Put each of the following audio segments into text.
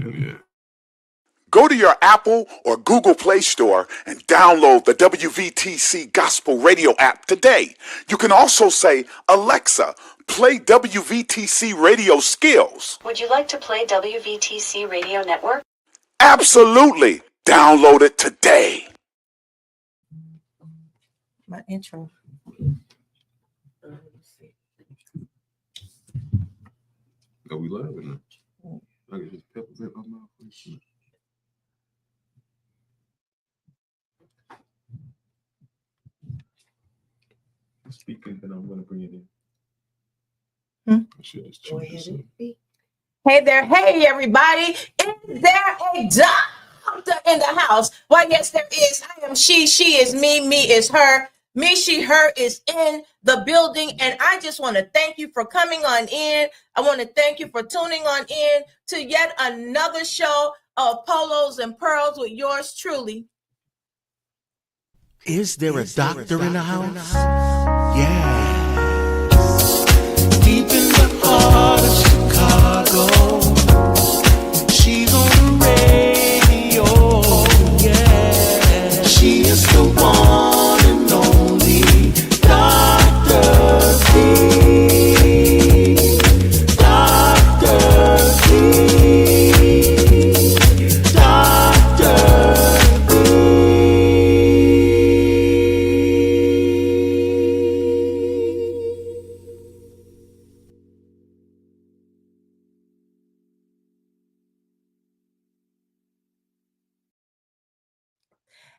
Yeah. Go to your Apple or Google Play Store and download the WVTC Gospel Radio app today. You can also say, Alexa, play WVTC Radio Skills. Would you like to play WVTC Radio Network? Absolutely. Download it today. My intro. Are we live or not? I can just pepper my mouth. Speaking, and I'm going to bring it in. Hey there, hey everybody. Is there a doctor in the house? Why, yes, there is. I am she is me is her. Me, she, her is in the building. And I just want to thank you for coming on in. I want to thank you for tuning on in to yet another show of Polos and Pearls with yours truly. Is there a doctor in the house? Yeah. Deep in the heart of Chicago, she's on the radio, yeah. She is the one and only Dr. D. Dr. D. Dr. D.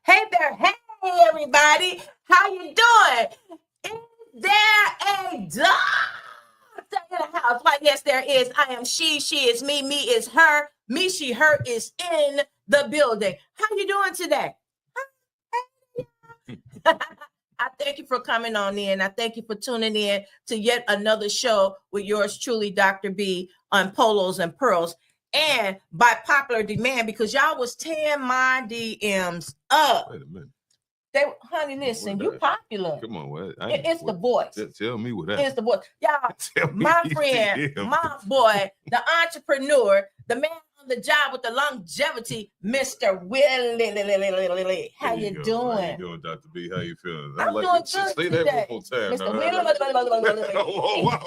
Hey there, hey everybody. How you doing? Is there a doctor in the house? Why, yes, there is. I am she is me is her. Me, she, her is in the building. How you doing today? I thank you for coming on in. I thank you for tuning in to yet another show with yours truly, Dr. B, on Polos and Pearls. And by popular demand, because y'all was tearing my DMs up. Wait a minute. Honey, listen, you popular. Come on, what? It's the voice. Tell me what that. It's the voice. Y'all, Tell me my these friend, DMs. my boy, the entrepreneur, the man on the job with the longevity, Mr. Willie. How you go. doing? How you doing, Dr. B? How you feeling? I'm like, doing good say today. that one more time. Mr. Willie. Oh, wow.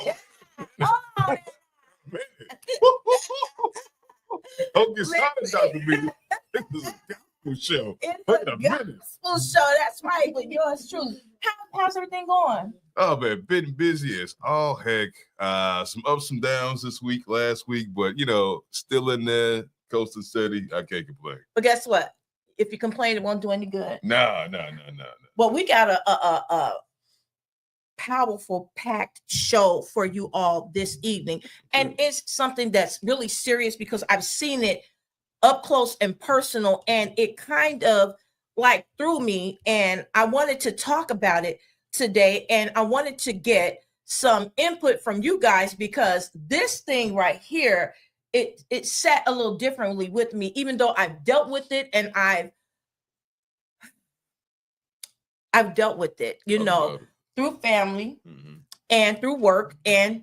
Oh, Don't get started, Dr. B. This is a gospel show. it's Wait a a minute. gospel show. That's right, with yours truly. How's everything going? Oh man, been busy as all heck. Some ups and downs this week, last week, but still in there, coasting steady. I can't complain. But guess what? If you complain, it won't do any good. No. Well, we got a powerful, packed show for you all this evening, and it's something that's really serious because I've seen it up close and personal, and it kind of like threw me, and I wanted to talk about it today, and I wanted to get some input from you guys because this thing right here, it sat a little differently with me, even though I've dealt with it and I've dealt with it, through family and through work and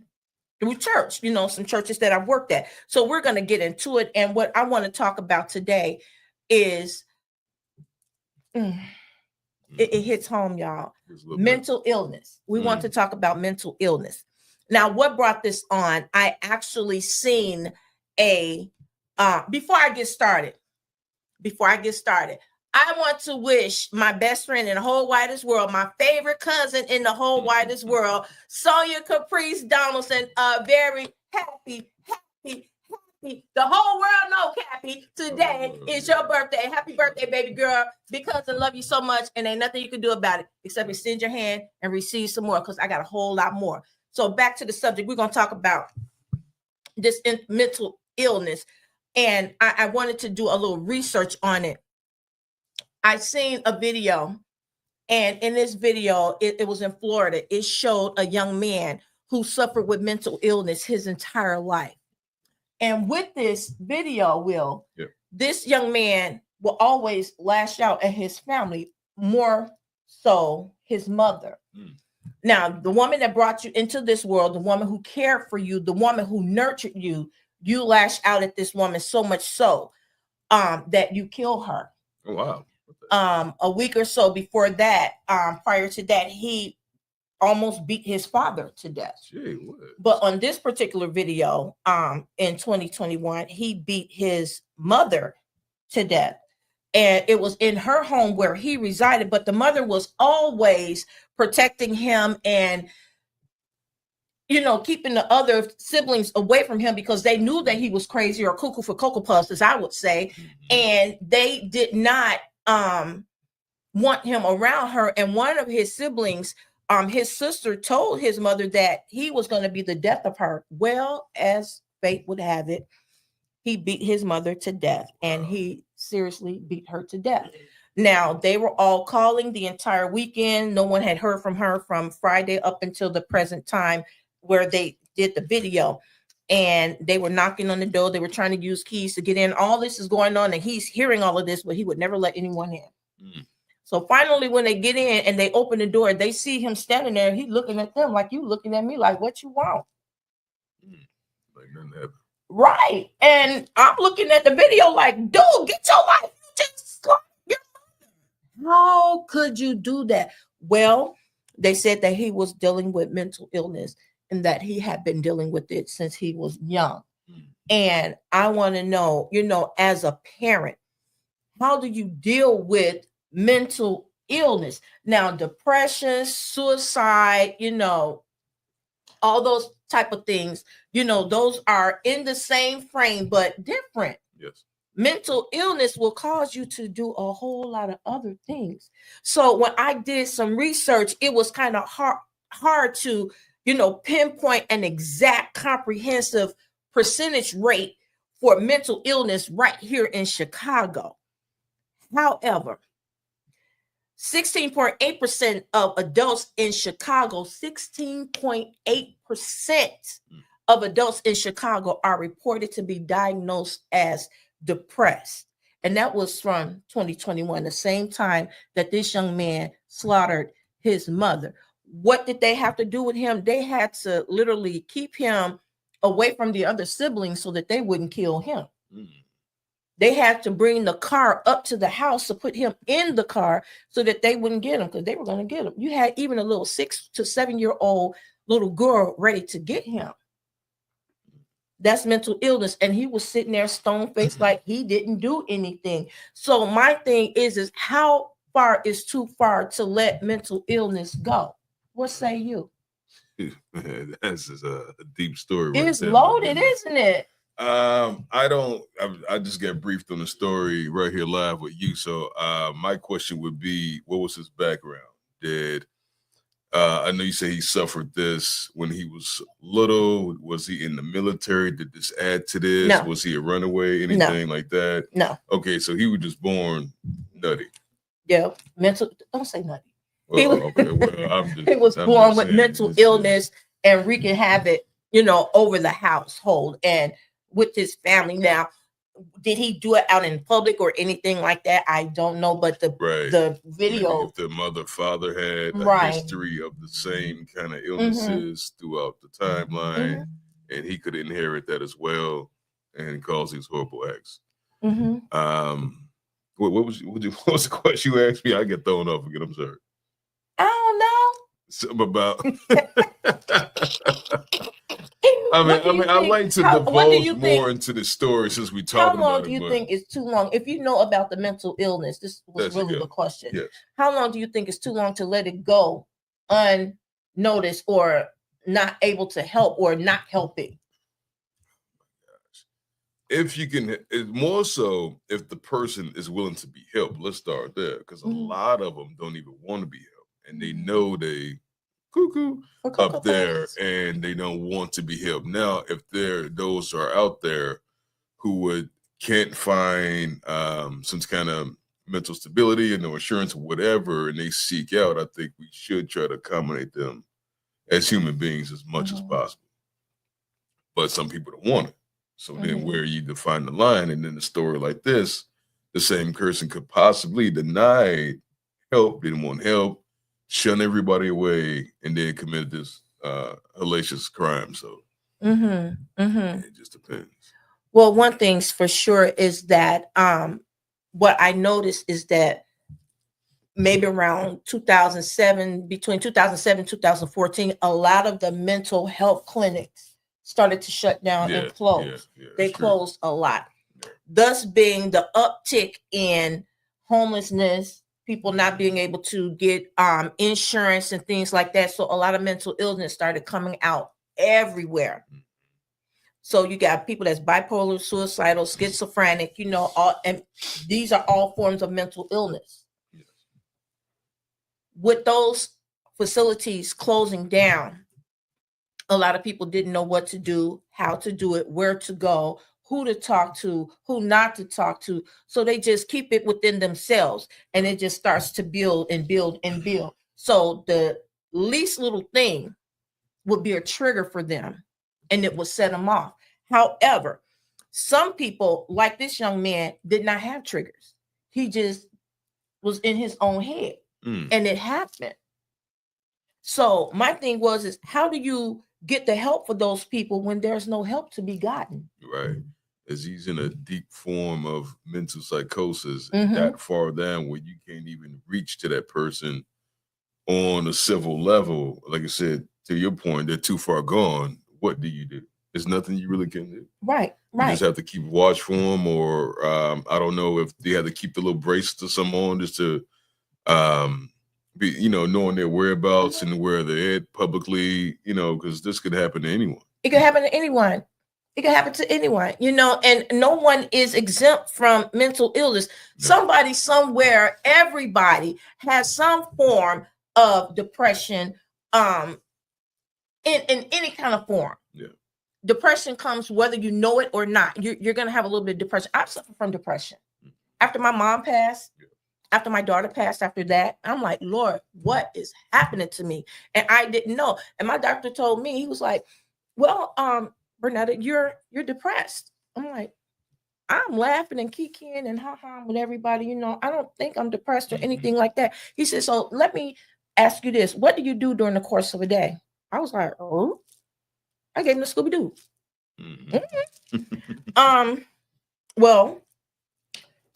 through church, some churches that I've worked at. So we're going to get into it. And what I want to talk about today is it hits home, y'all. Mental illness. We want to talk about mental illness. Now, what brought this on? I actually seen before I get started, I want to wish my best friend in the whole widest world, my favorite cousin in the whole widest world, Sonia Caprice Donaldson, a very happy. The whole world know, Cappy, today is your birthday. Happy birthday, baby girl. Because I love you so much, and ain't nothing you can do about it except extend your hand and receive some more because I got a whole lot more. So back to the subject, we're going to talk about this mental illness. And I wanted to do a little research on it. I seen a video, and in this video, it was in Florida. It showed a young man who suffered with mental illness his entire life. And with this video, this young man will always lash out at his family, more so his mother. Now, the woman that brought you into this world, the woman who cared for you, the woman who nurtured you, you lash out at this woman so much so that you kill her. Oh, wow. A week or so before that, prior to that, he almost beat his father to death. Gee, what? But on this particular video, in 2021, he beat his mother to death. And it was in her home where he resided, but the mother was always protecting him and, you know, keeping the other siblings away from him because they knew that he was crazy or cuckoo for Cocoa Puffs, as I would say. And they did not want him around her. And one of his siblings, his sister, told his mother that he was going to be the death of her. Well, as fate would have it, he beat his mother to death, and he seriously beat her to death. Now, they were all calling the entire weekend. No one had heard from her from Friday up until the present time where they did the video. And they were knocking on the door. They were trying to use keys to get in. All this is going on, and he's hearing all of this, but he would never let anyone in. So finally, when they get in and they open the door, they see him standing there. He's looking at them like, you looking at me like, what you want? Like nothing happened. Right. And I'm looking at the video like, dude, get your life. You just slaughtered your mother. How could you do that? Well, they said that he was dealing with mental illness and that he had been dealing with it since he was young. And I want to know, you know, as a parent, how do you deal with mental illness? Now, depression, suicide, you know, all those type of things, you know, those are in the same frame, but different. Yes. Mental illness will cause you to do a whole lot of other things. So when I did some research, it was kind of hard to, you know, pinpoint an exact comprehensive percentage rate for mental illness right here in Chicago. However, 16.8% of adults in Chicago, 16.8% of adults in Chicago are reported to be diagnosed as depressed. And that was from 2021, the same time that this young man slaughtered his mother. What did they have to do with him? They had to literally keep him away from the other siblings so that they wouldn't kill him. They had to bring the car up to the house to put him in the car so that they wouldn't get him, because they were going to get him. You had even a little 6 to 7 year old little girl ready to get him. That's mental illness. And he was sitting there stone faced like he didn't do anything. So my thing is how far is too far to let mental illness go? What say you? Man, this is a deep story. It's loaded, isn't it? I just got briefed on the story right here live with you. So my question would be, what was his background? I know you say he suffered this when he was little. Was he in the military? Did this add to this? No. Was he a runaway? Anything like that? No. Okay, so he was just born nutty. Yeah, mental. Don't say nutty. Well, He was born with mental illness and wreaking havoc, you know, over the household and with his family. Now, did he do it out in public or anything like that? I don't know, but the video, maybe if the father had a history of the same kind of illnesses throughout the timeline, and he could inherit that as well and cause these horrible acts. What was the question you asked me? I get thrown off again. I'm sorry. I don't know. Something about. I like to divulge more into the story since we talked about it. How long do you think is too long? If you know about the mental illness, this was really the question. Yes. How long do you think is too long to let it go unnoticed or not able to help or not helping? If you can, it's more so if the person is willing to be helped. Let's start there, because a lot of them don't even want to be helped, and they know they cuckoo up there and they don't want to be helped. Now, if those are out there who can't find some kind of mental stability and no insurance or whatever, and they seek out, I think we should try to accommodate them as human beings as much as possible. But some people don't want it. So then where you define the line, and then a story like this, the same person could possibly deny help, didn't want help, shun everybody away, and then commit this hellacious crime. So It just depends. Well, one thing's for sure is that what I noticed is that maybe around 2007, between 2007 and 2014, a lot of the mental health clinics started to shut down and close. They closed a lot, thus being the uptick in homelessness, people not being able to get insurance and things like that. So a lot of mental illness started coming out everywhere. So you got people that's bipolar, suicidal, schizophrenic, all, and these are all forms of mental illness. With those facilities closing down, a lot of people didn't know what to do, how to do it, where to go, who to talk to, who not to talk to. So they just keep it within themselves, and it just starts to build and build and build. So the least little thing would be a trigger for them, and it will set them off. However, some people, like this young man, did not have triggers. He just was in his own head, and it happened. So my thing is how do you get the help for those people when there's no help to be gotten? Right. As he's in a deep form of mental psychosis, that far down where you can't even reach to that person on a civil level. Like I said, to your point, they're too far gone. What do you do? There's nothing you really can do. Right. You just have to keep watch for them, or I don't know if they have to keep the little bracelet or something on just to be, knowing their whereabouts and where they're at publicly, because this could happen to anyone. It could happen to anyone. It can happen to anyone, and no one is exempt from mental illness. No. Somebody, somewhere, everybody has some form of depression, in any kind of form. Yeah. Depression comes whether you know it or not. You're going to have a little bit of depression. I've suffered from depression. After my mom passed, after my daughter passed, after that, I'm like, Lord, what is happening to me? And I didn't know. And my doctor told me, he was like, well, Bernetta, you're depressed. I'm like, I'm laughing and kikiing and ha-ha with everybody. I don't think I'm depressed or anything like that. He said, so let me ask you this. What do you do during the course of a day? I was like, oh, I gave him the Scooby-Doo. Well,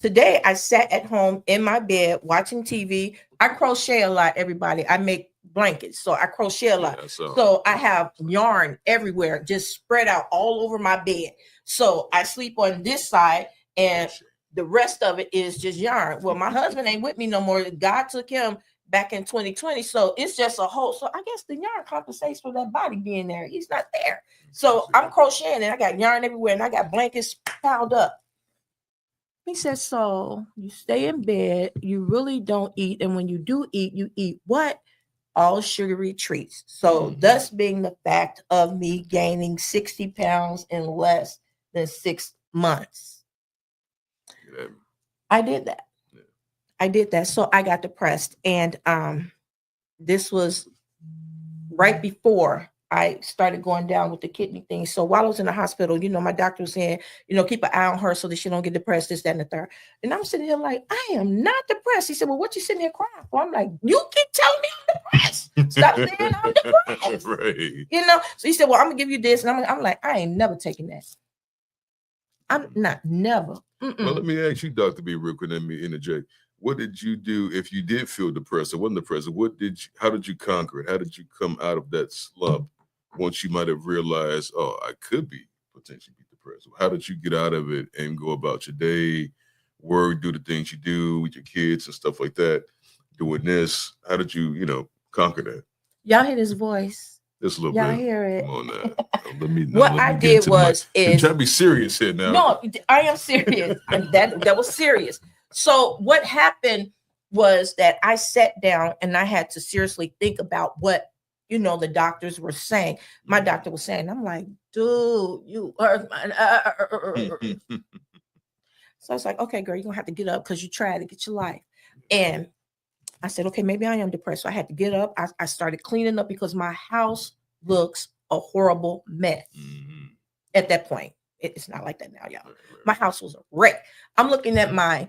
today I sat at home in my bed watching TV. I crochet a lot, everybody. I make blankets, so I crochet a lot. So I have yarn everywhere, just spread out all over my bed. So I sleep on this side, and the rest of it is just yarn. Well, my husband ain't with me no more. God took him back in 2020, so it's just a whole. So I guess the yarn compensates for that body being there. He's not there, so I'm crocheting, and I got yarn everywhere, and I got blankets piled up. He says, so you stay in bed, you really don't eat, and when you do eat, you eat what? All sugary treats. So thus being the fact of me gaining 60 pounds in less than 6 months. Yeah. I did that. Yeah. I did that. So I got depressed. And this was right before I started going down with the kidney thing. So while I was in the hospital, my doctor was saying, keep an eye on her so that she don't get depressed, this, that, and the third. And I'm sitting here like, I am not depressed. He said, well, what you sitting here crying for? I'm like, you keep telling me I'm depressed. Stop saying I'm depressed. Right. So he said, well, I'm going to give you this. And I'm like, I ain't never taking that. I'm not, never. Well, let me ask you, Dr. B, real quick, let me interject. What did you do if you did feel depressed or wasn't depressed? How did you conquer it? How did you come out of that slump once you might have realized, oh, I could be potentially be depressed? How did you get out of it and go about your day, work, do the things you do with your kids and stuff like that, doing this? How did you, conquer that? Y'all hear his voice? Just a little Y'all bit. Hear it? Come on now. What I did was I'm trying to be serious here now. No, I am serious. that was serious. So what happened was that I sat down and I had to seriously think about what the doctors were saying. My doctor was saying, I'm like, dude, you are. So I was like, okay, girl, you're gonna have to get up because you tried to get your life. And I said, okay, maybe I am depressed. So I had to get up. I started cleaning up because my house looks a horrible mess. At that point. It's not like that now, y'all. My house was a wreck. I'm looking at my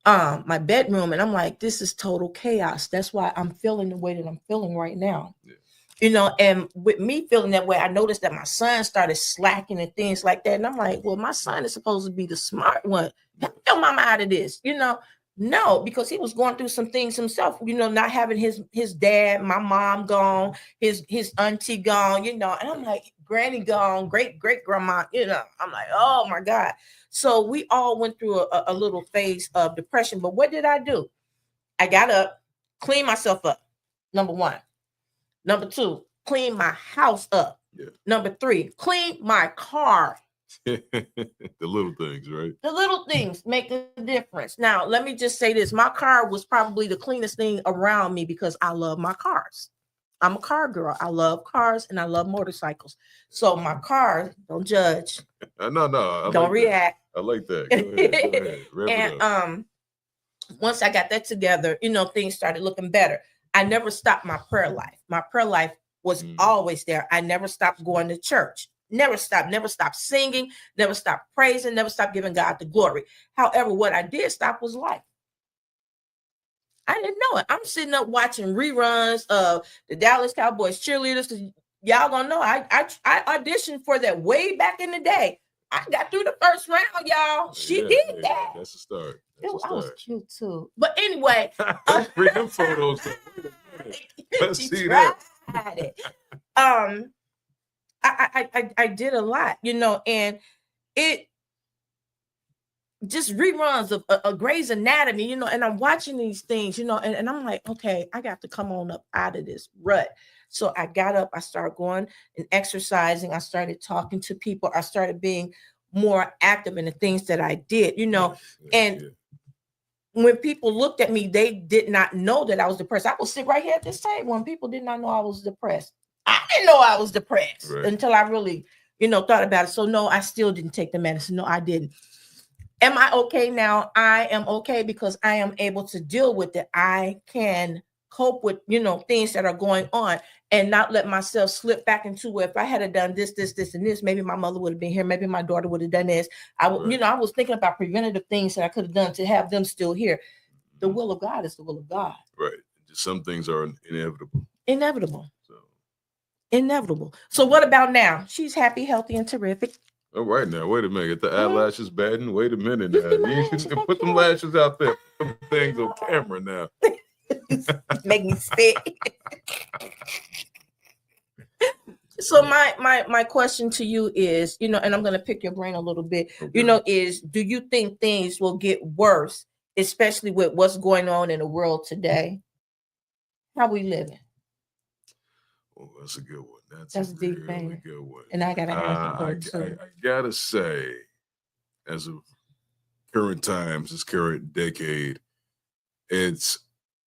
bedroom and I'm like, this is total chaos. That's why I'm feeling the way that I'm feeling right now. you know, and with me feeling that way, I noticed that my son started slacking and things like that. And I'm like, well, my son is supposed to be the smart one. Help your mama out of this, you know. No, because he was going through some things himself, you know, not having his dad, my mom gone, his auntie gone, you know, and I'm like, granny gone, great grandma, you know. I'm like, oh my God. So we all went through a little phase of depression. But what did I do? I got up, cleaned myself up. Number one. Number two, clean my house up. Yeah. Number three, clean my car. The little things, right? The little things make a difference. Now, let me just say this. My car was probably the cleanest thing around me because I love my cars. I'm a car girl. I love cars and I love motorcycles. So my car, don't judge. No. Don't react. I like that. Go ahead. Wrap it up. And once I got that together, you know, things started looking better. I never stopped my prayer life. My prayer life was always there. I never stopped going to church. Never stopped singing, never stopped praising, never stopped giving God the glory. However, what I did stop was life. I didn't know it. I'm sitting up watching reruns of the Dallas Cowboys cheerleaders. Y'all gonna know I auditioned for that way back in the day. I got through the first round, y'all. She did that. That's a start. I was cute too. But anyway, bring them photos up. Let's see that. I did a lot, you know, and it just reruns of a Grey's Anatomy, you know, and I'm watching these things, you know, and I'm like, okay, I got to come on up out of this rut. So I got up, I started going and exercising. I started talking to people. I started being more active in the things that I did, you know, and when people looked at me, they did not know that I was depressed. I would sit right here at this table when people did not know I was depressed. I didn't know I was depressed until I really, you know, thought about it. So no, I still didn't take the medicine. No, I didn't. Am I okay now? I am okay because I am able to deal with it. I can cope with, you know, things that are going on and not let myself slip back into where if I had done this, and this, maybe my mother would have been here. Maybe my daughter would have done this. I would, you know, I was thinking about preventative things that I could have done to have them still here. The will of God is the will of God. Right. Some things are inevitable. Inevitable. So what about now? She's happy, healthy, and terrific. All right, now wait a minute. Get the eyelashes batting. Wait a minute now. You can put them lashes out there. Put them things on camera now. Make me sick. So my question to you is, you know, and I'm gonna pick your brain a little bit, you know, is do you think things will get worse, especially with what's going on in the world today? How we living? Oh, that's a good one. That's a deep really good one. And I gotta I gotta say, as of current times, this current decade, it's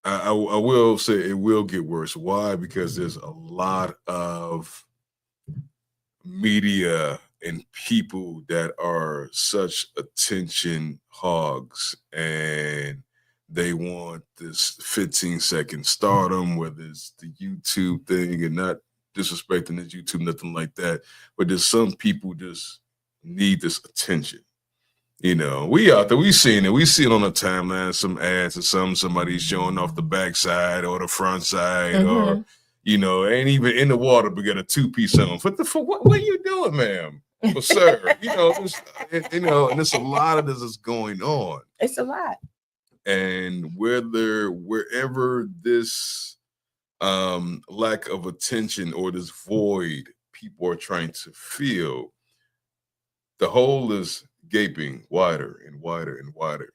I will say it will get worse. Why? Because there's a lot of media and people that are such attention hogs, and they want this 15-second stardom, whether it's the YouTube thing, and not disrespecting the YouTube, nothing like that. But there's some people just need this attention. You know, we out there, we see it on the timeline, some ads or somebody's showing off the backside or the front side, or, you know, ain't even in the water, but got a two-piece on. What are you doing, ma'am? Well, sir, you know, and there's a lot of this is going on. It's a lot. And wherever this lack of attention or this void people are trying to fill, the hole is gaping wider and wider and wider.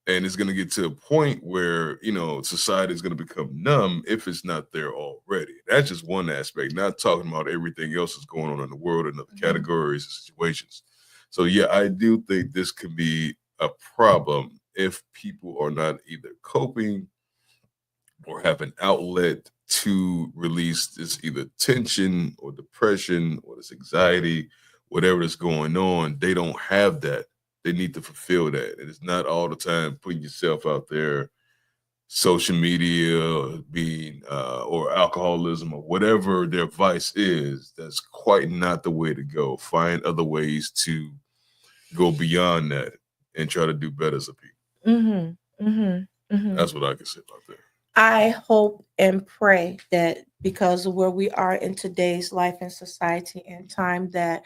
And it's going to get to a point where, you know, society is going to become numb if it's not there already. That's just one aspect, not talking about everything else that's going on in the world and other categories and situations. So, yeah, I do think this could be a problem if people are not either coping or have an outlet to release this either tension or depression or this anxiety, whatever is going on. They don't have that. They need to fulfill that. And it's not all the time putting yourself out there, social media, or alcoholism or whatever their vice is. That's quite not the way to go. Find other ways to go beyond that and try to do better as a people. That's what I can say about that. I hope and pray that because of where we are in today's life and society and time, that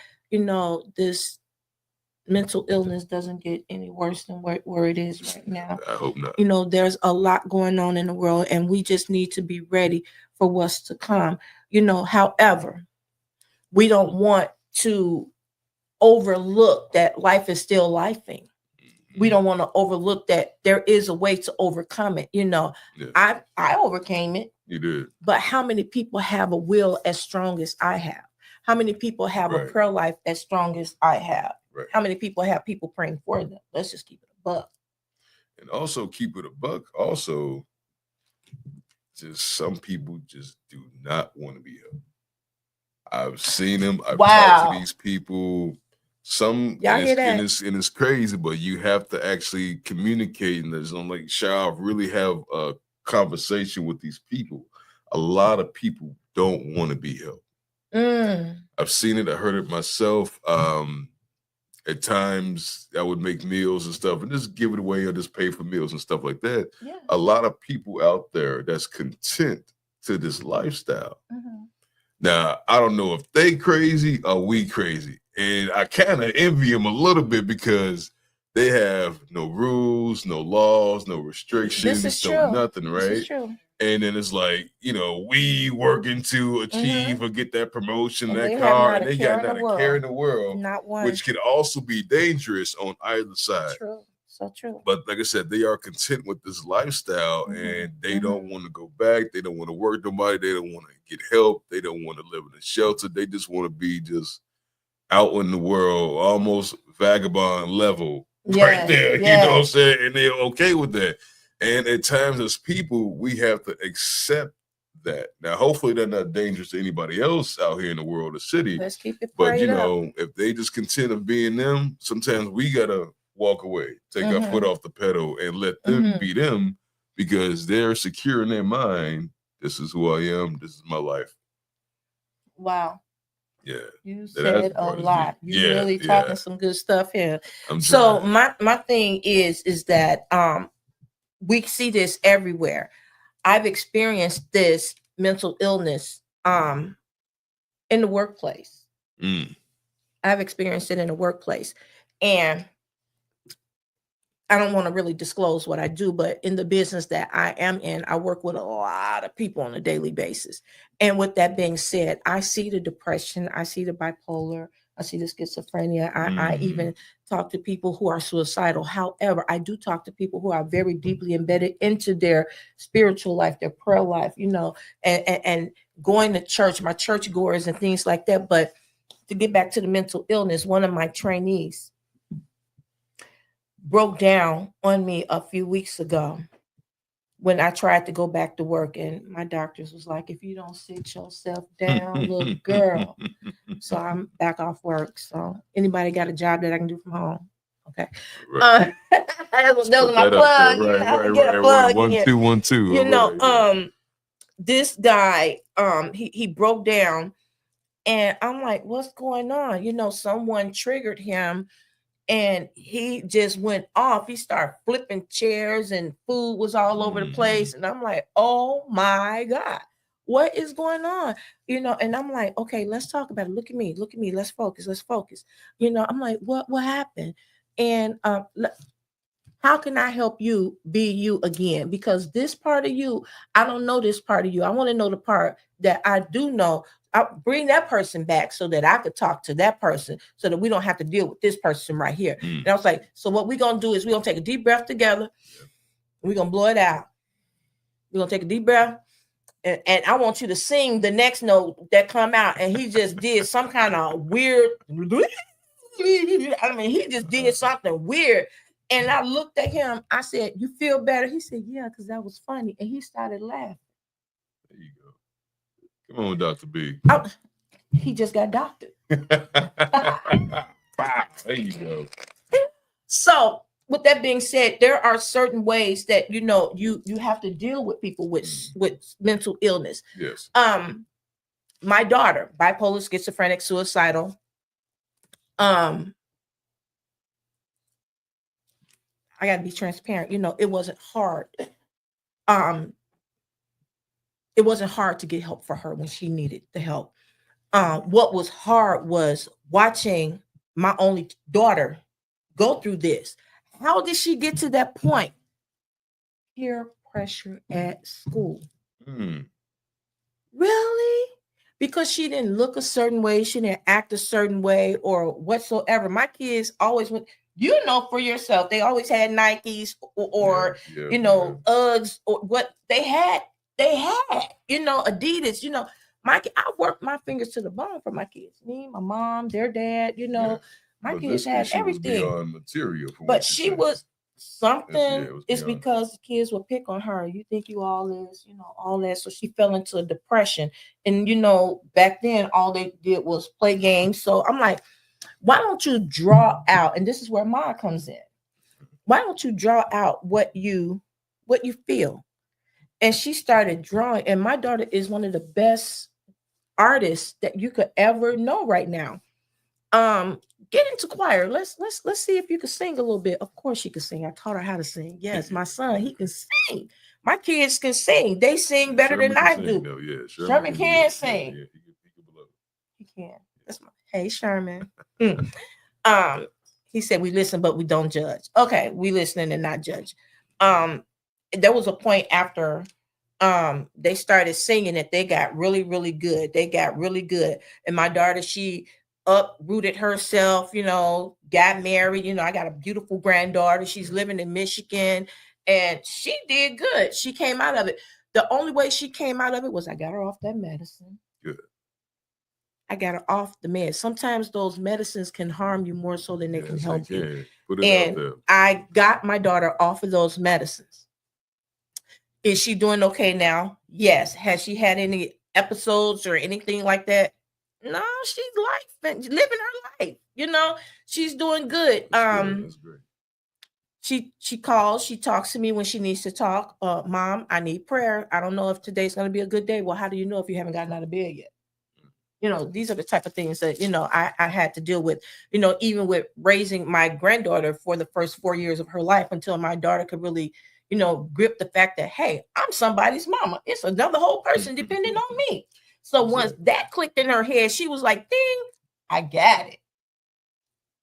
this mental illness doesn't get any worse than where it is right now. I hope not. There's a lot going on in the world, and we just need to be ready for what's to come. However, we don't want to overlook that life is still lifing. We don't want to overlook that there is a way to overcome it. Yeah. I overcame it. You did. But how many people have a will as strong as I have? How many people have a prayer life as strong as I have? Right. How many people have people praying for them? Let's just keep it a buck. And also keep it a buck. Also, just some people just do not want to be helped. I've seen them. I've talked to these people. And it's crazy, but you have to actually communicate. And there's like, shall really have a conversation with these people. A lot of people don't want to be helped. I've seen it. I heard it myself. At times, I would make meals and stuff, and just give it away or just pay for meals and stuff like that. Yeah. A lot of people out there that's content to this lifestyle. Now, I don't know if they crazy or we crazy. And I kind of envy them a little bit because they have no rules, no laws, no restrictions, nothing, right? This is true. And then it's like, we working to achieve or get that promotion, that car, and they got not a care in the world, not one, which could also be dangerous on either side. True. So true. But like I said, they are content with this lifestyle and they don't want to go back. They don't want to work nobody. They don't want to get help. They don't want to live in a shelter. They just want to be just out in the world, almost vagabond level right there. You know what I'm saying? And they're okay with that. And at times as people, we have to accept that. Now, hopefully they're not dangerous to anybody else out here in the world or city. Let's keep it But, if they just content of being them, sometimes we got to walk away, take our foot off the pedal and let them be them because they're secure in their mind. This is who I am. This is my life. Wow. Yeah. You said a lot. You really talking some good stuff here. My thing is that we see this everywhere. I've experienced this mental illness in the workplace. I've experienced it in the workplace. And I don't want to really disclose what I do, but in the business that I am in, I work with a lot of people on a daily basis. And with that being said, I see the depression, I see the bipolar, I see the schizophrenia. I even talk to people who are suicidal. However, I do talk to people who are very deeply embedded into their spiritual life, their prayer life, and going to church, my church goers and things like that. But to get back to the mental illness, one of my trainees broke down on me a few weeks ago when I tried to go back to work, and my doctors was like, if you don't sit yourself down, little girl. So I'm back off work. So anybody got a job that I can do from home? Okay. That was my plug. Right. 1 2 1 2. This guy, he broke down, and I'm like, what's going on? Someone triggered him. And he just went off. He started flipping chairs and food was all over the place. And I'm like, oh my God, what is going on? And I'm like, okay, let's talk about it. Look at me. Let's focus. I'm like, what happened? And how can I help you be you again? Because this part of you, I don't know this part of you. I want to know the part that I do know. I'll bring that person back so that I could talk to that person so that we don't have to deal with this person right here. And I was like, so what we're going to do is we're going to take a deep breath together. We're going to blow it out. We're going to take a deep breath. And I want you to sing the next note that come out. And he just did some kind of weird. He just did something weird. And I looked at him. I said, you feel better? He said, yeah, because that was funny. And he started laughing. There you go. Come on, Dr. B. He just got doctored. There you go. So, with that being said, there are certain ways that you have to deal with people with mental illness. Yes. My daughter, bipolar, schizophrenic, suicidal. I got to be transparent. It wasn't hard. it wasn't hard to get help for her when she needed the help. What was hard was watching my only daughter go through this. How did she get to that point? Peer pressure at school. Really? Because she didn't look a certain way, she didn't act a certain way, or whatsoever. My kids always went, for yourself, they always had Nikes or Uggs, or what they had, Adidas, I worked my fingers to the bone for my kids. Me, my mom, their dad, my kids had everything. Was beyond material, but she was something is because the kids would pick on her. You think you all this, all that. So she fell into a depression. And back then all they did was play games. So I'm like, why don't you draw out? And this is where Ma comes in. Why don't you draw out what you feel? And she started drawing. And my daughter is one of the best artists that you could ever know right now. Get into choir. Let's see if you can sing a little bit. Of course she can sing. I taught her how to sing. Yes, my son, he can sing. My kids can sing. They sing better than I do. Sherman can sing. Yeah, he can. That's hey Sherman. He said we listen, but we don't judge. Okay, we listening and not judge. There was a point after they started singing that they got really, really good. They got really good. And my daughter, she uprooted herself, got married. I got a beautiful granddaughter. She's living in Michigan and she did good. She came out of it. The only way she came out of it was I got her off that medicine. Good. I got her off the meds. Sometimes those medicines can harm you more so than they can help you. And I got my daughter off of those medicines. Is she doing okay now? Yes. Has she had any episodes or anything like that? No, she's living her life. She's doing good. That's great. She calls, she talks to me when she needs to talk. Mom, I need prayer. I don't know if today's going to be a good day. Well, how do you know if you haven't gotten out of bed yet? These are the type of things that, I had to deal with, even with raising my granddaughter for the first 4 years of her life until my daughter could really, grip the fact that, hey, I'm somebody's mama. It's another whole person depending on me. So once that clicked in her head, she was like, ding, I got it.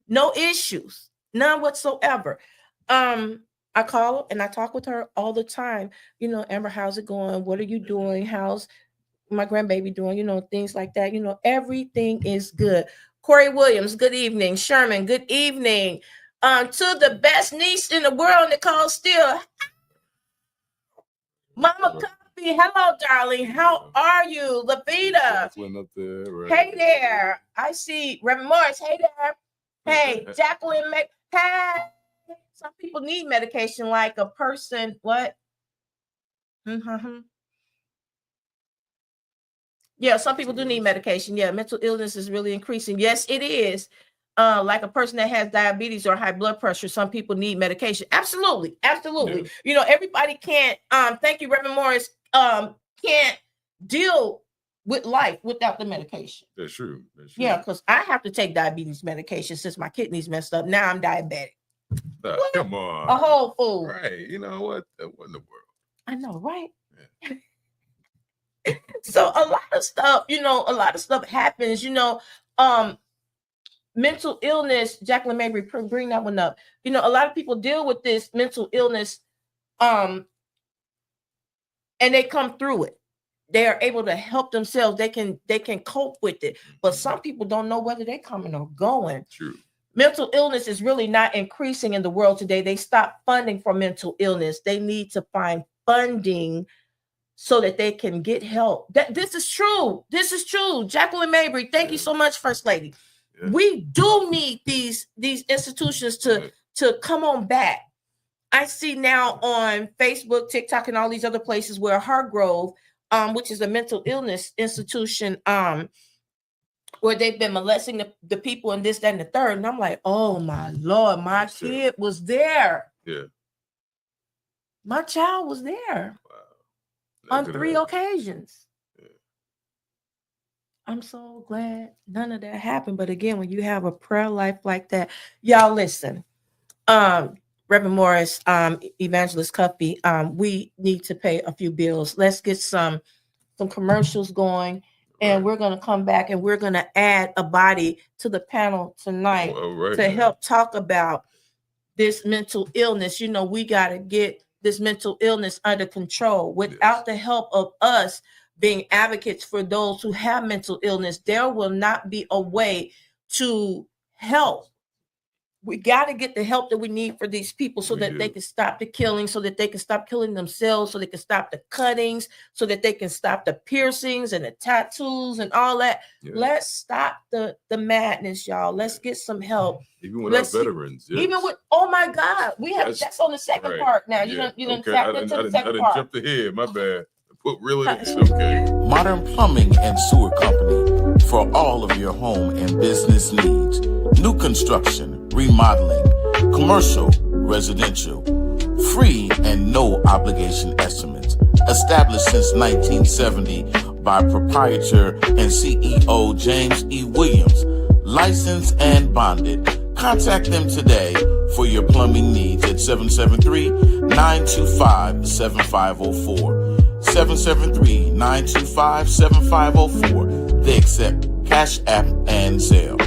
No issues, none whatsoever. I call her and I talk with her all the time. Amber, how's it going? What are you doing? How's my grandbaby doing? Things like that. Everything is good. Corey Williams, good evening. Sherman, good evening. To the best niece in the world, Nicole Steele. Mama Coffee, hello, darling. How are you? Lavita. Up there, right. Hey there. I see Reverend Morris. Hey there. Hey, Jacqueline. Hey. Some people need medication like a person. What? Yeah, some people do need medication. Yeah, mental illness is really increasing. Yes, it is. Like a person that has diabetes or high blood pressure, some people need medication. Absolutely. Yeah. Everybody can't, thank you, Reverend Morris, can't deal with life without the medication. That's true. Yeah, because I have to take diabetes medication since my kidneys messed up. Now I'm diabetic. Come on. A whole fool. Right. You know what? What in the world? I know, right? Yeah. So a lot of stuff happens, mental illness. Jacqueline Mabry, bring that one up. A lot of people deal with this mental illness, and they come through it. They are able to help themselves. They can cope with it. But some people don't know whether they're coming or going. True. Mental illness is really not increasing in the world today. They stopped funding for mental illness. They need to find funding so that they can get help. This is true. Jacqueline Mabry, thank you so much, First Lady. Yeah. We do need these institutions to come on back. I see now on Facebook, TikTok, and all these other places where Hargrove, which is a mental illness institution, where they've been molesting the people and this, that, and the third. And I'm like, oh my Lord, my kid was there. Yeah. My child was there. Wow. On 3 occasions. Yeah. I'm so glad none of that happened. But again, when you have a prayer life like that, y'all listen. Reverend Morris, Evangelist Cuffy, we need to pay a few bills. Let's get some some commercials going, and we're going to come back and we're going to add a body to the panel tonight to help talk about this mental illness. You know, we got to get this mental illness under control. Without the help of us being advocates for those who have mental illness, there will not be a way to help. We got to get the help that we need for these people so that they can stop the killing, so that they can stop killing themselves, so they can stop the cuttings, so that they can stop the piercings and the tattoos and all that. Let's stop the madness, y'all. Let's get some help. Even with our veterans. Even with, oh my God, we have that's on the second part now. You didn't tap into the second part. I didn't jump ahead. My bad. Put really okay. Modern Plumbing and Sewer Company for all of your home and business needs. New construction, remodeling, commercial, residential, free and no obligation estimates. Established since 1970 by proprietor and CEO James E. Williams. Licensed and bonded. Contact them today for your plumbing needs at 773-925-7504. 773-925-7504. They accept Cash App and Zelle.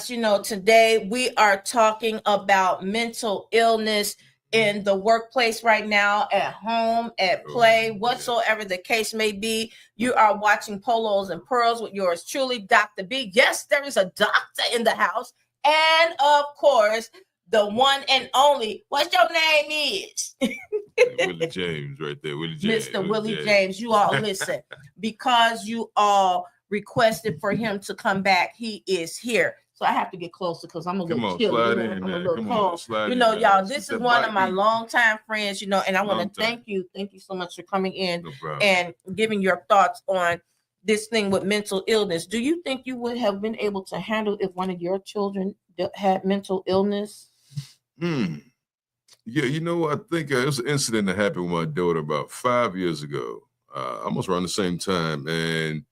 You know, today we are talking about mental illness in the workplace right now, at home, at play, whatsoever the case may be. You are watching Polos and Pearls with yours truly, Dr. B. Yes, there is a doctor in the house. And of course, the one and only, what's your name is? Willie James right there. Willie James. Mr. Willie James. You all listen, because you all requested for him to come back, he is here. So I have to get closer because I'm a little chilly. I'm a little cold. You know, y'all, this is one of my longtime friends, you know, and I want to thank you. Thank you so much for coming in and giving your thoughts on this thing with mental illness. Do you think you would have been able to handle if one of your children had mental illness? Yeah, you know, I think it was an incident that happened with my daughter about 5 years ago, almost around the same time. And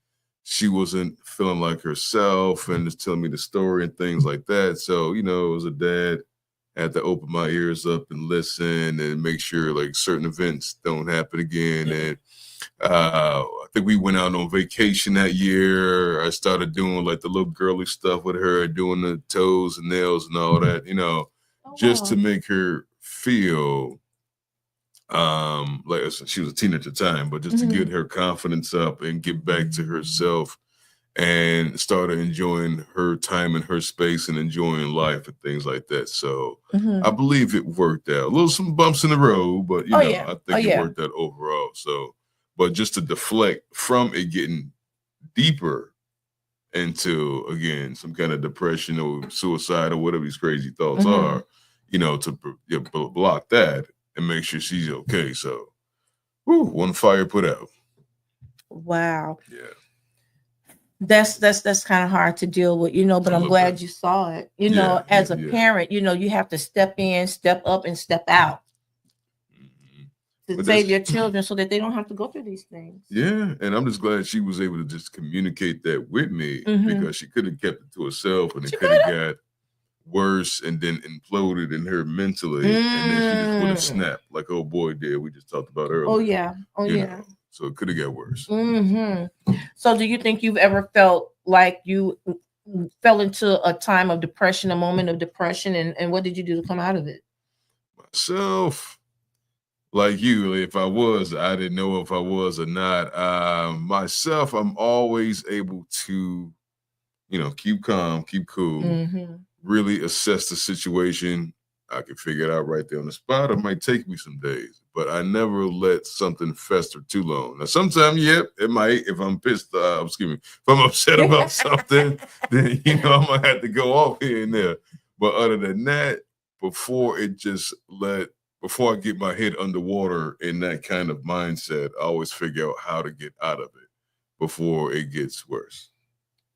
she wasn't feeling like herself and just telling me the story and things like that. So, you know, as a dad, I had to open my ears up and listen and make sure like certain events don't happen again. And I think we went out on vacation that year. I started doing like the little girly stuff with her, doing the toes and nails and all that, you know, just to make her feel like she was a teenager at the time, but just to get her confidence up and get back to herself and started enjoying her time and her space and enjoying life and things like that. So I believe it worked out. Some bumps in the road, but you know, I think it worked out overall. So, but just to deflect from it getting deeper into, again, some kind of depression or suicide or whatever these crazy thoughts are, you know, to block that and make sure she's okay. So, one fire put out. Wow. Yeah. That's kind of hard to deal with, you know, but I'm glad you saw it. You know, as a parent, you know, you have to step in, step up, and step out to save your children so that they don't have to go through these things. Yeah. And I'm just glad she was able to just communicate that with me because she could have kept it to herself and it could have got worse and then imploded in her mentally and then she just would have snapped like old boy did. We just talked about earlier. Oh yeah. Know? So it could have got worse. So do you think you've ever felt like you fell into a time of depression, a moment of depression, and what did you do to come out of it? Myself, like you, if I was, I didn't know if I was or not. Myself, I'm always able to, you know, keep calm, keep cool, really assess the situation. I can figure it out right there on the spot. It might take me some days, but I never let something fester too long. Now, sometimes, it might. If I'm pissed, if I'm upset about something, then, you know, I might have to go off here and there. But other than that, before I get my head underwater in that kind of mindset, I always figure out how to get out of it before it gets worse.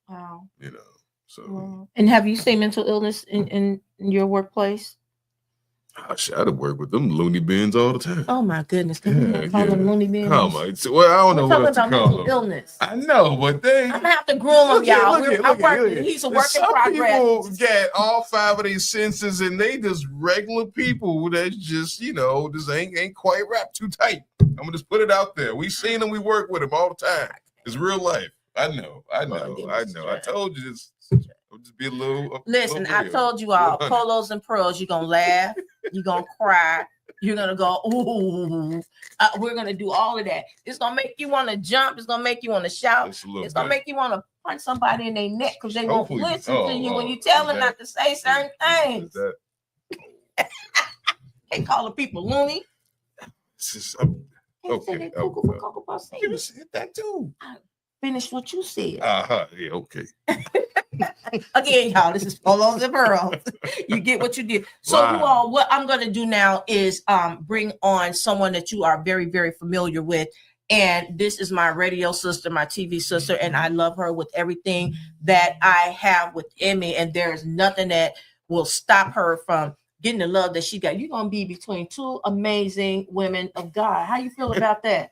Wow. You know, so. And have you seen mental illness in your workplace? I'd work with them loony bins all the time. Oh my goodness! Can we call them loony bins? Come on. Well, I don't know what else to call them. Illness. I know, but they. I'm gonna have to groom them, y'all. He's a work in progress. Some people get all 5 of these senses, and they just regular people that just just ain't quite wrapped too tight. I'm gonna just put it out there. We seen them. We work with them all the time. It's real life. I know. I told you this. I'll just be a little. Listen, I told you all, Polos and Pearls. You're gonna laugh. You're gonna cry. You're gonna go, ooh. We're gonna do all of that. It's gonna make you want to jump. It's gonna make you want to shout. It's gonna make you want to punch somebody in their neck because they won't listen to you when you tell them not to say certain things. They call the people loony. Okay. You said that too. Finish what you said. Yeah, okay. Again, y'all, this is Polos and Pearls. You get what you did. So you all, what I'm going to do now is bring on someone that you are very, very familiar with. And this is my radio sister, my TV sister, and I love her with everything that I have within me. And there is nothing that will stop her from getting the love that she got. You're going to be between 2 amazing women of God. How you feel about that?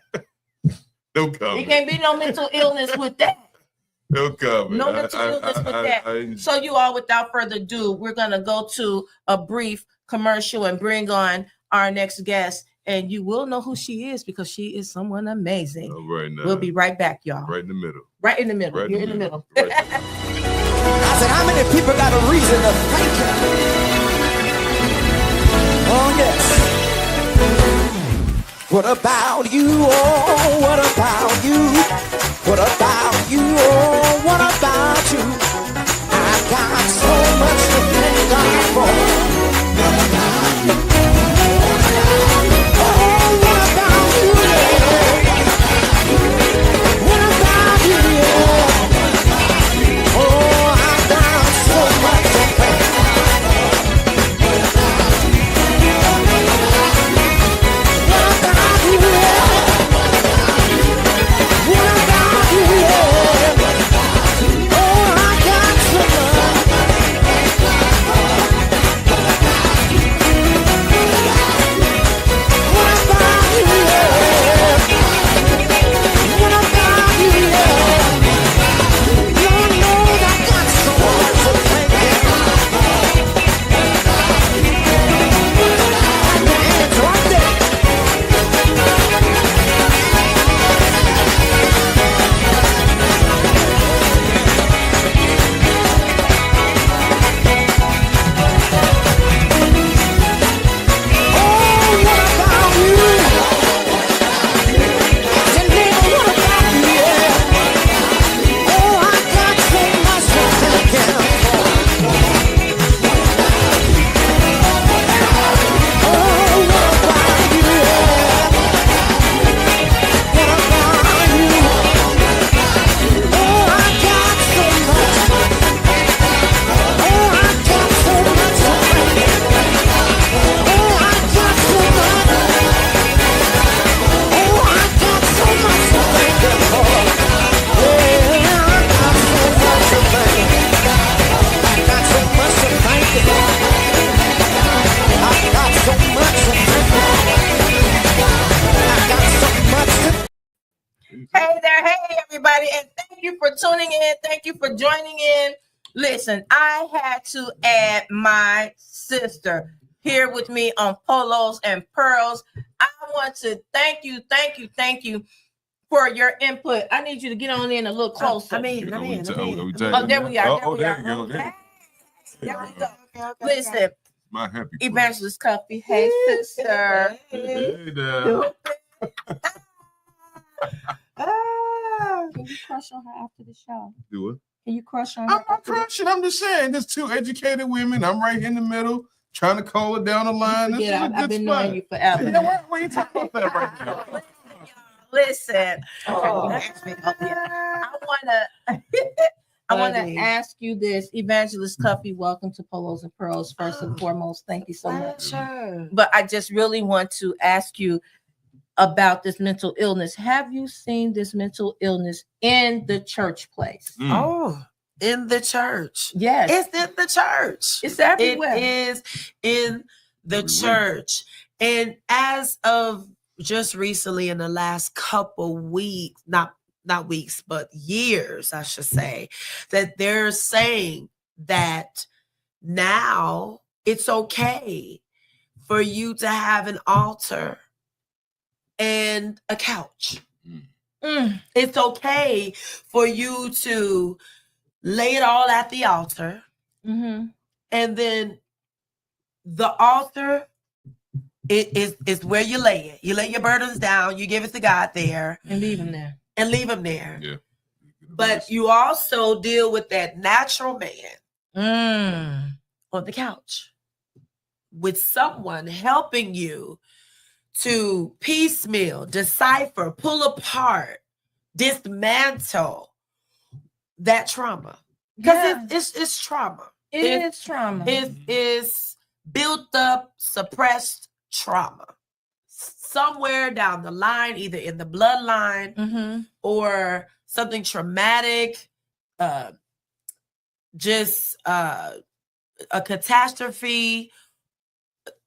No comment. It can't be no mental illness with that. No comment. No mental illness with that. So you all, without further ado, we're going to go to a brief commercial and bring on our next guest. And you will know who she is because she is someone amazing. Right now. We'll be right back, y'all. Right in the middle. Right in the middle. Right. You're in the middle. I said, how many people got a reason to thank you? Oh, yes. What about you? Oh, what about you? What about you? Oh, what about you? I got so much to thank God for. What about you? Oh, what about you? What about you? Oh, I got so much to thank God for. Hey there, hey everybody, and thank you for tuning in. Thank you for joining in. Listen, I had to add my sister here with me on Polos and Pearls. I want to thank you for your input. I need you to get on in a little closer. Oh, there we are. Oh, there we go. There we go. Listen, my happy Evangelist Cuffy. Hey, sister. Hey there. Can you crush on her after the show? Do it. Can you crush on her? I'm not crushing. I'm just saying, there's 2 educated women. I'm right in the middle, trying to call it down the line. I've been knowing you forever. You know what? We ain't talking about that right now. Listen, I want to ask you this, Evangelist Cuffy. Welcome to Polos and Pearls. First and foremost, thank you so much. Sure. But I just really want to ask you about this mental illness. Have you seen this mental illness in the church place? Oh, in the church. Yes. It's in the church. It's everywhere. It is in the Every week. church. And as of just recently in the last couple weeks, not weeks, but years, I should say, that they're saying that now it's okay for you to have an altar and a couch. It's okay for you to lay it all at the altar. And then the altar is where you lay it. You lay your burdens down, you give it to God there. And leave them there. Yeah. But you also deal with that natural man on the couch with someone helping you to piecemeal, decipher, pull apart, dismantle that trauma. Because it's trauma. It is trauma. It is built up, suppressed trauma. Somewhere down the line, either in the bloodline or something traumatic, just a catastrophe,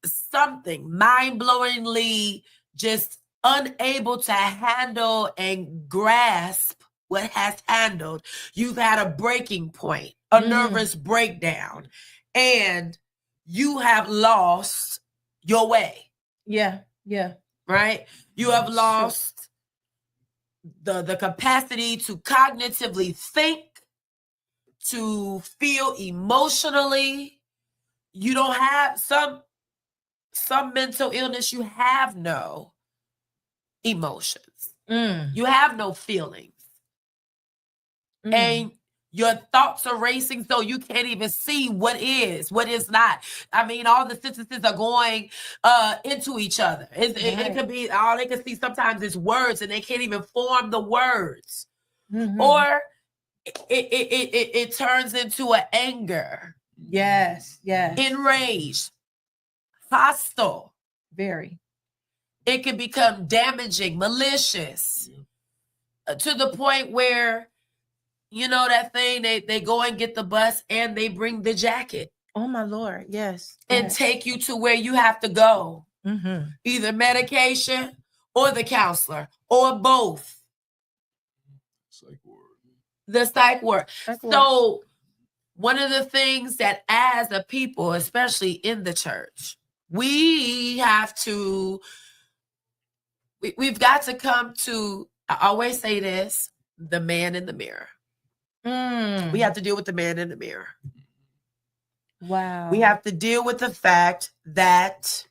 something mind-blowingly just unable to handle and grasp what has handled. You've had a breaking point, a nervous breakdown, and you have lost your way. Yeah. Right? You have lost the capacity to cognitively think, to feel emotionally. You don't have some mental illness, you have no emotions. You have no feelings. And your thoughts are racing, so you can't even see what is not. I mean, all the sentences are going into each other. It could be all they can see sometimes is words, and they can't even form the words. Or it turns into an anger. Yes. Enraged, hostile. Very. It can become damaging, malicious, to the point where, you know, that thing, they go and get the bus and they bring the jacket. Oh my Lord, yes. And take you to where you have to go. Either medication or the counselor or both. Psych ward. The psych ward. So one of the things that as a people, especially in the church, we have to, we've got to come to, I always say this, the man in the mirror. We have to deal with the man in the mirror. Wow. We have to deal with the fact that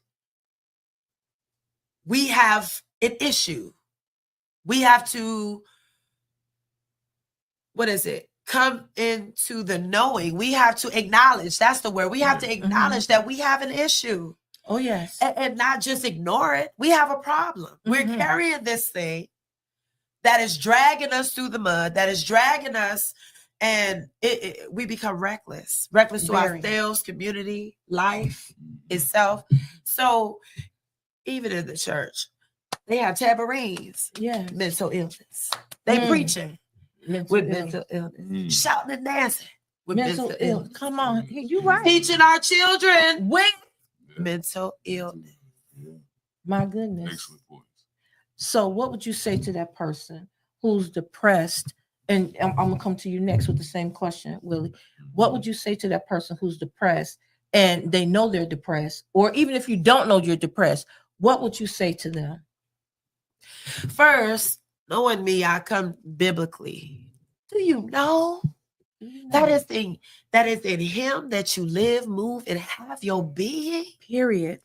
we have an issue. We have to, come into the knowing. We have to acknowledge, that's the word. We have to acknowledge that we have an issue. Oh, yes. And not just ignore it. We have a problem. We're carrying this thing that is dragging us through the mud, that is dragging us, and we become reckless to ourselves, community, life itself. So even in the church, they have tabourines. Yeah. Mental illness. They preaching with mental illness. Shouting and dancing with mental illness. Come on. You right. Teaching our children with mental illness. My goodness. Excellent points. So what would you say to that person who's depressed? And I'm going to come to you next with the same question, Willie. What would you say to that person who's depressed and they know they're depressed? Or even if you don't know you're depressed, what would you say to them? First, knowing me, I come biblically. Do you know that is in him that you live, move, and have your being? Period.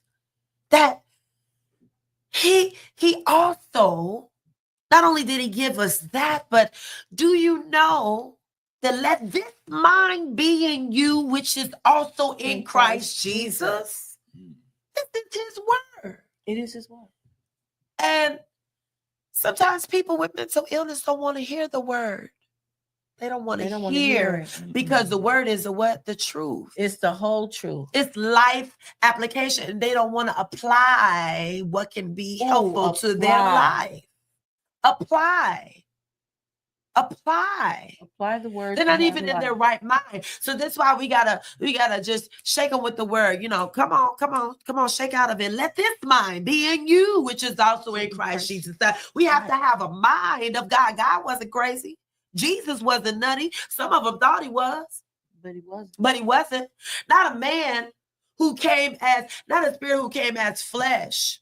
That he also, not only did he give us that, but do you know that let this mind be in you, which is also in Christ Jesus? This is his word. It is his word. And sometimes people with mental illness don't want to hear the word. They don't want to hear it because the word is the truth. It's the whole truth. It's life application. And they don't want to apply what can be helpful to their life. Apply. apply. Apply the word. They're not even in their right mind. So that's why we gotta just shake them with the word. Come on, shake out of it. Let this mind be in you, which is also in Christ Jesus. We have to have a mind of God. God wasn't crazy. Jesus wasn't nutty. Some of them thought he was, but he wasn't. But he wasn't. Not a man who came as, not a spirit who came as flesh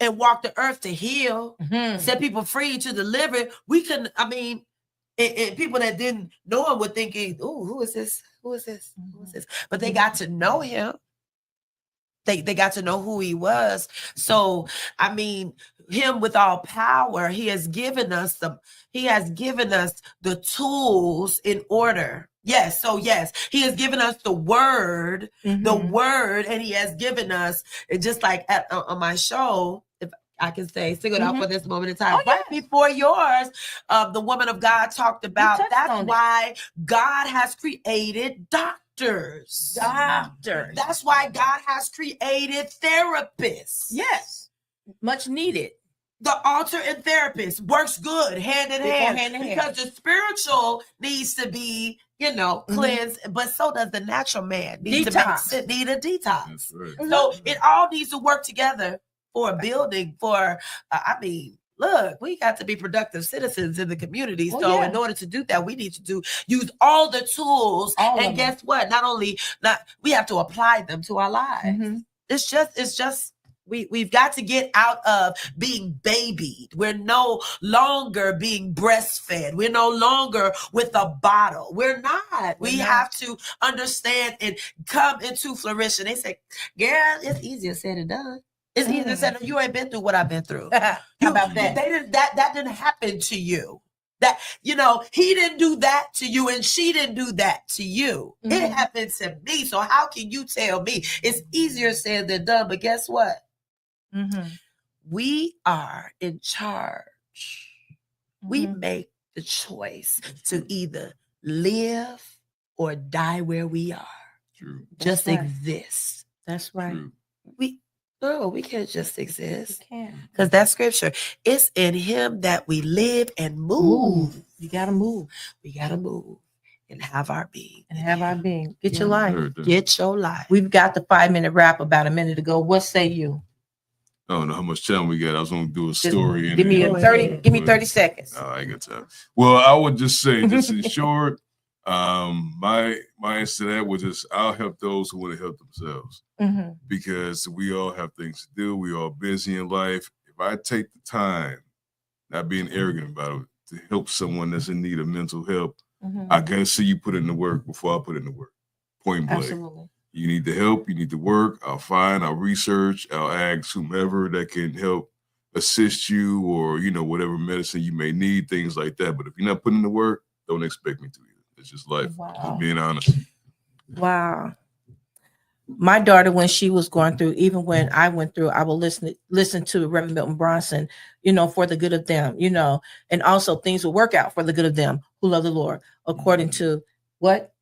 and walked the earth to heal, set people free, to deliver. We couldn't, and people that didn't know him were thinking, "Oh, who is this? Who is this? Who is this?" But they got to know him. They got to know who he was. So, him with all power, he has given us the tools in order. Yes. So yes, he has given us the word, and he has given us, just like on my show, if I can say, sing it out for this moment in time. Right before yours, the woman of God talked about, that's why God has created doctors. That's why God has created therapists. Yes. Much needed. The altar and therapist works good hand in hand, because the spiritual needs to be, cleansed, but so does the natural man. Need a detox. Right. So it all needs to work together for a building. Look, we got to be productive citizens in the community. So in order to do that, we need to use all the tools. And guess what? We have to apply them to our lives. It's just. We've got to get out of being babied. We're no longer being breastfed. We're no longer with a bottle. We're not. We have to understand and come into flourishing. They say, girl, it's easier said than done. It's easier said than, you ain't been through what I've been through. How about that? That didn't happen to you. That, he didn't do that to you and she didn't do that to you. It happened to me. So how can you tell me it's easier said than done? But guess what? We are in charge. We make the choice to either live or die where we are. True. Just exist. That's right. True. We can't just exist. We can't. Because that scripture, it's in him that we live and move. You gotta move. We gotta move and have our being. Get your life. Get your life. We've got the 5-minute wrap about a minute ago. What say you? I don't know how much time we got. I was going to do a story. Give me 30 seconds. I ain't got time. Well, I would just say, just in short, my answer to that was just, I'll help those who want to help themselves, because we all have things to do. We all busy in life. If I take the time, not being arrogant about it, to help someone that's in need of mental help, I got to see you put in the work before I put in the work. Point blank. Absolutely. You need the help. You need the work. I'll research. I'll ask whomever that can help assist you, or, whatever medicine you may need, things like that. But if you're not putting in the work, don't expect me to either. It's just life. Wow. Just being honest. Wow. My daughter, when she was going through, even when I went through, I will listen to Reverend Milton Bronson, for the good of them, and also things will work out for the good of them who love the Lord, according to what?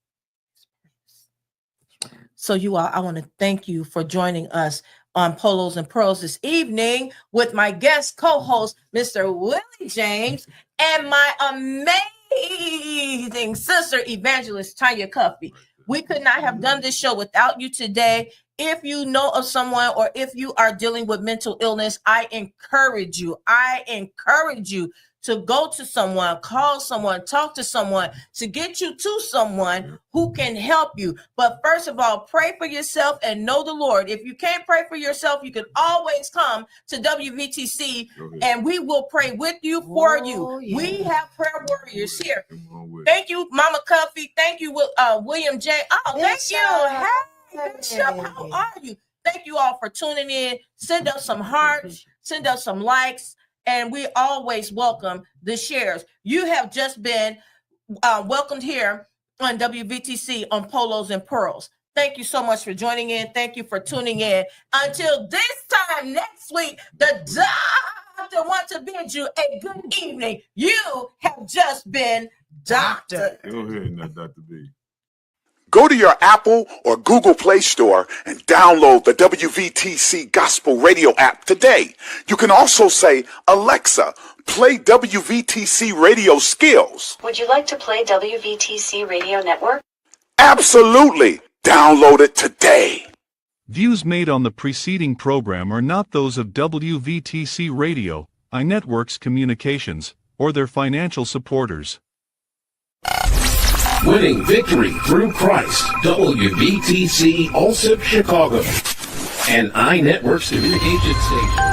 So you all, I want to thank you for joining us on Polos and Pearls this evening with my guest co-host, Mr. Willie James, and my amazing sister, Evangelist Tanya Cuffey. We could not have done this show without you today. If you know of someone, or if you are dealing with mental illness, I encourage you to go to someone, call someone, talk to someone, to get you to someone who can help you. But first of all, pray for yourself and know the Lord. If you can't pray for yourself, you can always come to WVTC and we will pray with you, for you. Yeah. We have prayer warriors here. Thank you, Mama Cuffey. Thank you, William J. Oh, thank you. Hey, Bishop, how are you? Thank you all for tuning in. Send us some hearts, send us some likes. And we always welcome the shares. You have just been welcomed here on WVTC on Polos and Pearls. Thank you so much for joining in. Thank you for tuning in. Until this time next week, the doctor wants to bid you a good evening. You have just been doctored. Go ahead now, Dr. B. Go to your Apple or Google Play Store and download the WVTC Gospel Radio app today. You can also say, Alexa, play WVTC radio skills. Would you like to play WVTC Radio Network? Absolutely. Download it today. Views made on the preceding program are not those of WVTC Radio, iNetworks Communications, or their financial supporters. Winning victory through Christ, WVTC Allsip Chicago, and iNetworks Communication Station.